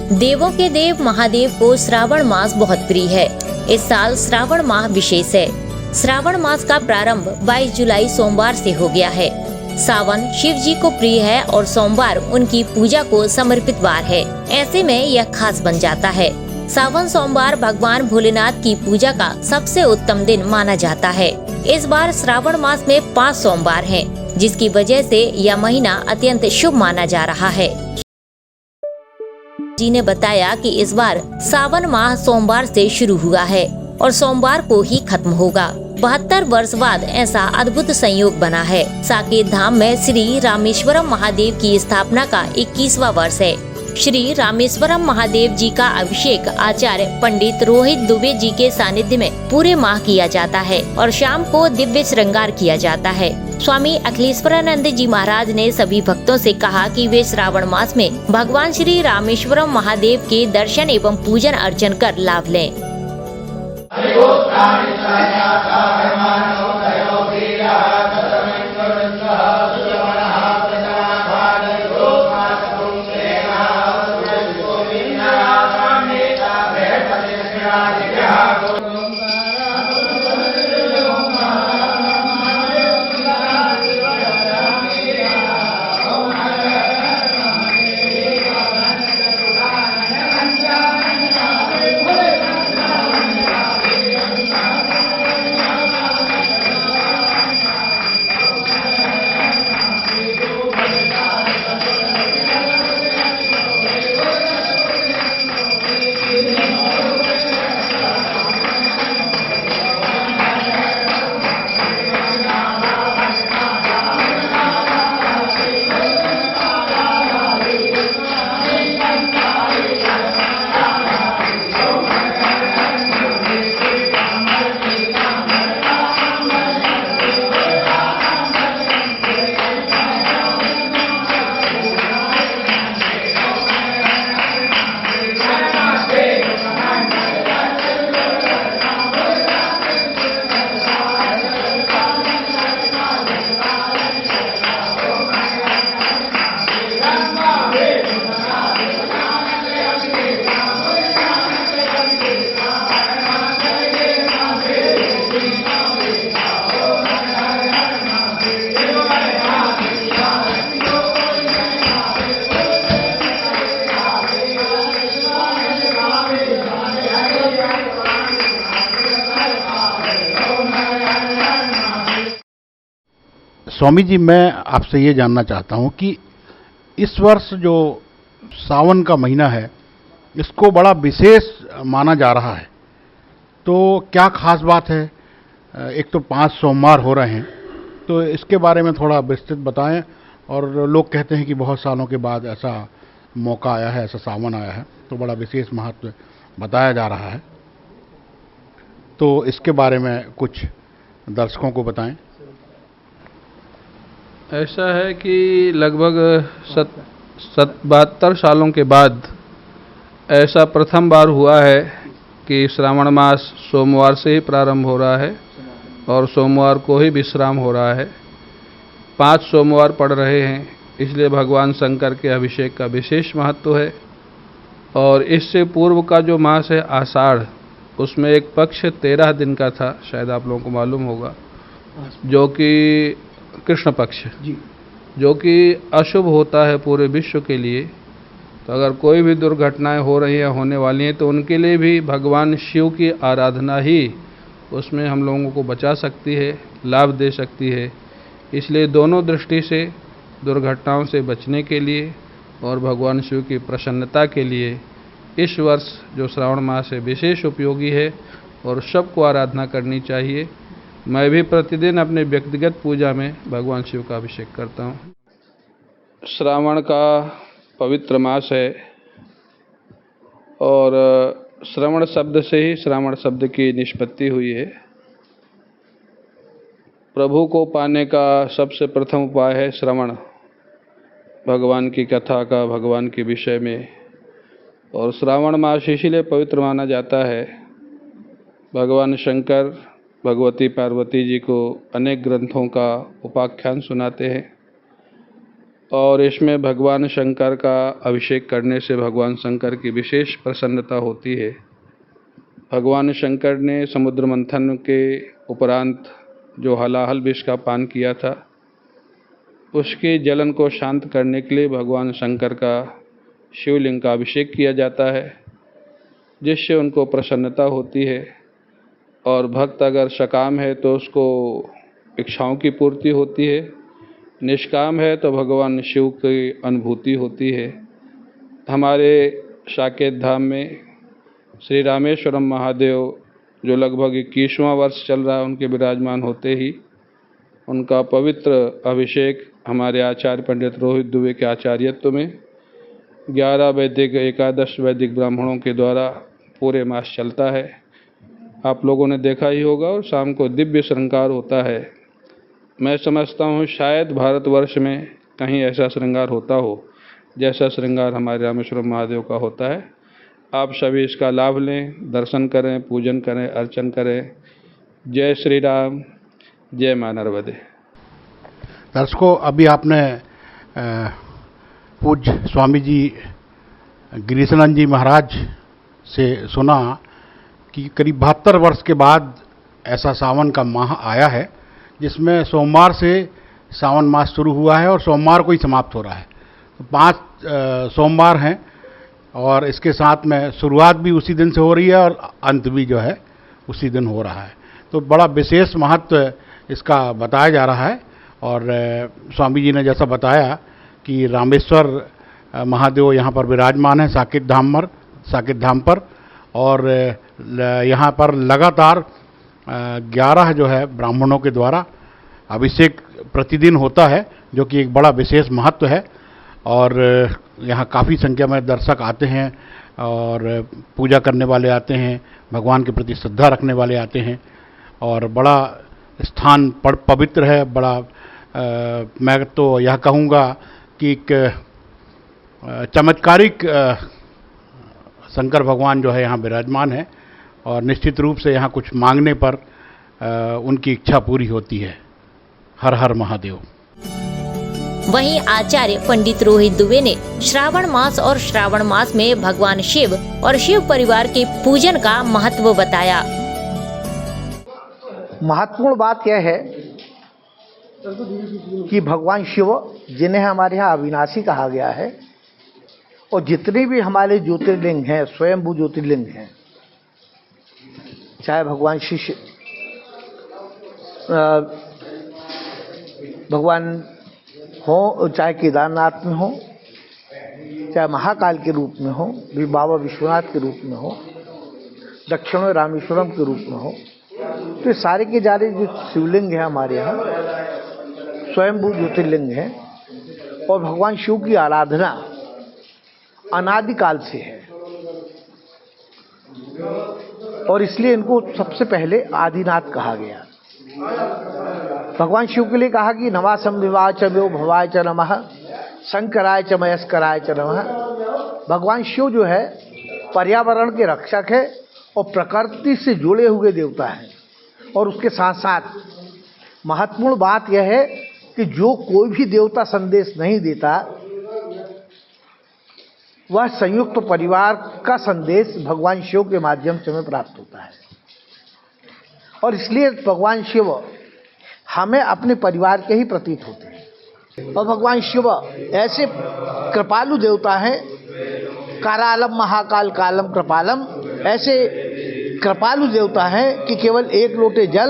देवों के देव महादेव को श्रावण मास बहुत प्रिय है। इस साल श्रावण माह विशेष है। श्रावण मास का प्रारंभ 22 जुलाई सोमवार से हो गया है। सावन शिव जी को प्रिय है और सोमवार उनकी पूजा को समर्पित वार है। ऐसे में यह खास बन जाता है। सावन सोमवार भगवान भोलेनाथ की पूजा का सबसे उत्तम दिन माना जाता है। इस बार श्रावण मास में 5 सोमवार हैं, जिसकी वजह से यह महीना अत्यंत शुभ माना जा रहा है। जी ने बताया कि इस बार सावन माह सोमवार से शुरू हुआ है और सोमवार को ही खत्म होगा। 72 वर्ष बाद ऐसा अद्भुत संयोग बना है। साकेत धाम में श्री रामेश्वरम महादेव की स्थापना का 21वां वर्ष है। श्री रामेश्वरम महादेव जी का अभिषेक आचार्य पंडित रोहित दुबे जी के सानिध्य में पूरे माह किया जाता है और शाम को दिव्य श्रृंगार किया जाता है। स्वामी अखिलेश्वरानंद जी महाराज ने सभी भक्तों से कहा कि वे श्रावण मास में भगवान श्री रामेश्वरम महादेव के दर्शन एवं पूजन अर्चन कर लाभ लें। स्वामी जी, मैं आपसे ये जानना चाहता हूँ कि इस वर्ष जो सावन का महीना है, इसको बड़ा विशेष माना जा रहा है, तो क्या खास बात है? एक तो 5 सोमवार हो रहे हैं, तो इसके बारे में थोड़ा विस्तृत बताएं। और लोग कहते हैं कि बहुत सालों के बाद ऐसा मौका आया है, ऐसा सावन आया है, तो बड़ा विशेष महत्व बताया जा रहा है, तो इसके बारे में कुछ दर्शकों को बताएं। ऐसा है कि लगभग 72 सालों के बाद ऐसा प्रथम बार हुआ है कि श्रावण मास सोमवार से ही प्रारंभ हो रहा है और सोमवार को ही विश्राम हो रहा है। 5 सोमवार पड़ रहे हैं, इसलिए भगवान शंकर के अभिषेक का विशेष महत्व है। और इससे पूर्व का जो मास है आषाढ़, उसमें एक पक्ष 13 दिन का था, शायद आप लोगों को मालूम होगा, जो कि कृष्ण पक्ष, जो कि अशुभ होता है पूरे विश्व के लिए। तो अगर कोई भी दुर्घटनाएं हो रही हैं, होने वाली हैं, तो उनके लिए भी भगवान शिव की आराधना ही उसमें हम लोगों को बचा सकती है, लाभ दे सकती है। इसलिए दोनों दृष्टि से दुर्घटनाओं से बचने के लिए और भगवान शिव की प्रसन्नता के लिए इस वर्ष जो श्रावण मास है विशेष उपयोगी है और सबको आराधना करनी चाहिए। मैं भी प्रतिदिन अपने व्यक्तिगत पूजा में भगवान शिव का अभिषेक करता हूँ। श्रावण का पवित्र मास है और श्रवण शब्द से ही श्रावण शब्द की निष्पत्ति हुई है। प्रभु को पाने का सबसे प्रथम उपाय है श्रवण, भगवान की कथा का, भगवान के विषय में। और श्रावण मास इसीलिए पवित्र माना जाता है। भगवान शंकर भगवती पार्वती जी को अनेक ग्रंथों का उपाख्यान सुनाते हैं और इसमें भगवान शंकर का अभिषेक करने से भगवान शंकर की विशेष प्रसन्नता होती है। भगवान शंकर ने समुद्र मंथन के उपरांत जो हलाहल विष का पान किया था, उसके जलन को शांत करने के लिए भगवान शंकर का शिवलिंग का अभिषेक किया जाता है, जिससे उनको प्रसन्नता होती है। और भक्त अगर सकाम है तो उसको इच्छाओं की पूर्ति होती है, निष्काम है तो भगवान शिव की अनुभूति होती है। हमारे साकेत धाम में श्री रामेश्वरम महादेव जो लगभग 21वां वर्ष चल रहा है, उनके विराजमान होते ही उनका पवित्र अभिषेक हमारे आचार्य पंडित रोहित दुबे के आचार्यत्व में 11 वैदिक एकादश वैदिक ब्राह्मणों के द्वारा पूरे मास चलता है। आप लोगों ने देखा ही होगा। और शाम को दिव्य श्रृंगार होता है। मैं समझता हूँ शायद भारतवर्ष में कहीं ऐसा श्रृंगार होता हो जैसा श्रृंगार हमारे रामेश्वरम महादेव का होता है। आप सभी इसका लाभ लें, दर्शन करें, पूजन करें, अर्चन करें। जय श्री राम, जय मां नर्मदे। दर्शकों, अभी आपने पूज्य स्वामी जी गिरीशानंद जी महाराज से सुना कि करीब 72 वर्ष के बाद ऐसा सावन का माह आया है, जिसमें सोमवार से सावन मास शुरू हुआ है और सोमवार को ही समाप्त हो रहा है। तो 5 सोमवार हैं और इसके साथ में शुरुआत भी उसी दिन से हो रही है और अंत भी जो है उसी दिन हो रहा है। तो बड़ा विशेष महत्व इसका बताया जा रहा है। और स्वामी जी ने जैसा बताया कि रामेश्वर महादेव यहाँ पर विराजमान है साकेत धाम पर, और यहाँ पर लगातार 11 जो है ब्राह्मणों के द्वारा अभिषेक प्रतिदिन होता है, जो कि एक बड़ा विशेष महत्व है। और यहाँ काफ़ी संख्या में दर्शक आते हैं और पूजा करने वाले आते हैं, भगवान के प्रति श्रद्धा रखने वाले आते हैं। और बड़ा स्थान पवित्र है, बड़ा मैं तो यह कहूँगा कि एक चमत्कारिक शंकर भगवान जो है यहाँ विराजमान है। और निश्चित रूप से यहाँ कुछ मांगने पर उनकी इच्छा पूरी होती है। हर हर महादेव। वहीं आचार्य पंडित रोहित दुबे ने श्रावण मास और श्रावण मास में भगवान शिव और शिव परिवार के पूजन का महत्व बताया। महत्वपूर्ण बात यह है कि भगवान शिव, जिन्हें हमारे यहाँ अविनाशी कहा गया है, और जितने भी हमारे ज्योतिर्लिंग हैं, स्वयंभू ज्योतिर्लिंग हैं, चाहे भगवान शिव भगवान हो, चाहे केदारनाथ में हो, चाहे महाकाल के रूप में हो, बाबा विश्वनाथ के रूप में हो, दक्षिण में रामेश्वरम के रूप में हो, तो सारे के सारे जो शिवलिंग है हमारे यहाँ स्वयंभू ज्योतिर्लिंग है। और भगवान शिव की आराधना अनादिकाल से है, और इसलिए इनको सबसे पहले आदिनाथ कहा गया। भगवान शिव के लिए कहा कि नमः संविवाय च व्यो भवाय च नमः, शंकराय च मयस्कराय च नमः। भगवान शिव जो है पर्यावरण के रक्षक है और प्रकृति से जुड़े हुए देवता हैं। और उसके साथ साथ महत्वपूर्ण बात यह है कि जो कोई भी देवता संदेश नहीं देता, वह संयुक्त परिवार का संदेश भगवान शिव के माध्यम से हमें प्राप्त होता है। और इसलिए भगवान शिव हमें अपने परिवार के ही प्रतीत होते हैं। और भगवान शिव ऐसे कृपालु देवता हैं, कारालम महाकाल कालम कृपालम, ऐसे कृपालु देवता हैं कि केवल एक लोटे जल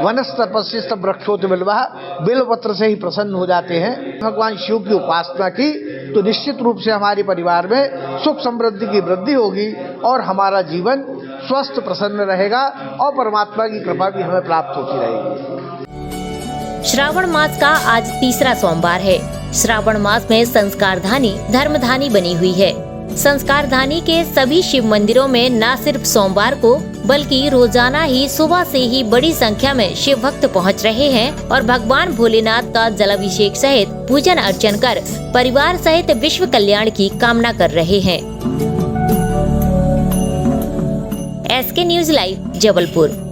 वनस्तपस्यस्त वृक्षोत बिल्वा, बिल्वपत्र से ही प्रसन्न हो जाते हैं। भगवान शिव की उपासना की तो निश्चित रूप से हमारे परिवार में सुख समृद्धि की वृद्धि होगी और हमारा जीवन स्वस्थ प्रसन्न रहेगा और परमात्मा की कृपा भी हमें प्राप्त होती रहेगी। श्रावण मास का आज तीसरा सोमवार है। श्रावण मास में संस्कारधानी धर्मधानी बनी हुई है। संस्कारधानी के सभी शिव मंदिरों में न सिर्फ सोमवार को बल्कि रोजाना ही सुबह से ही बड़ी संख्या में शिव भक्त पहुंच रहे हैं और भगवान भोलेनाथ का जलाभिषेक सहित पूजन अर्चन कर परिवार सहित विश्व कल्याण की कामना कर रहे हैं। SK news live Jabalpur.